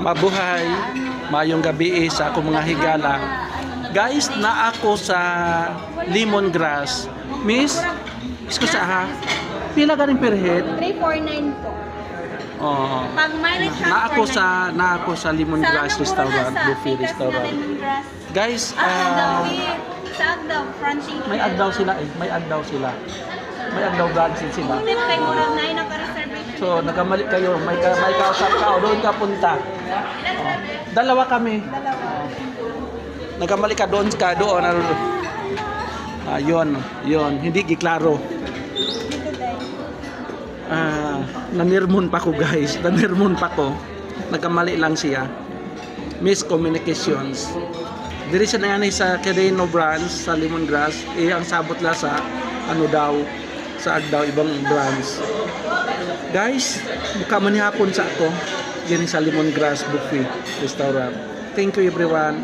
Mabuhay, mayong gabi sa ako mga higala. Guys, na ako sa lemongrass. Miss, iskusa ha. Pila galing per head? 349 po. Oh. Pag mileage Na ako sa lemongrass restaurant, buffet restaurant. Guys, sa Agdaw, fronting. may agdaw sila eh. May agdaw sila. May agdaw branches sila. Tip kay murag na yun naka-reservation. So, nagkamali kayo. May kausap ka o doon ka punta. Oh. Dalawa kami. Nagkamali ka doon ka doon. Yun. Hindi giklaro. Nanirmon pa ko guys. Nanirmon pa ko. Nagkamali lang siya. Miscommunications. Diri siya na yan sa Quirino branch sa lemongrass. Ang sabot la sa sa Agdaw ibang branch. Guys, mukha man hapon sa ako. Yan sa lemongrass buffet restaurant. Thank you everyone.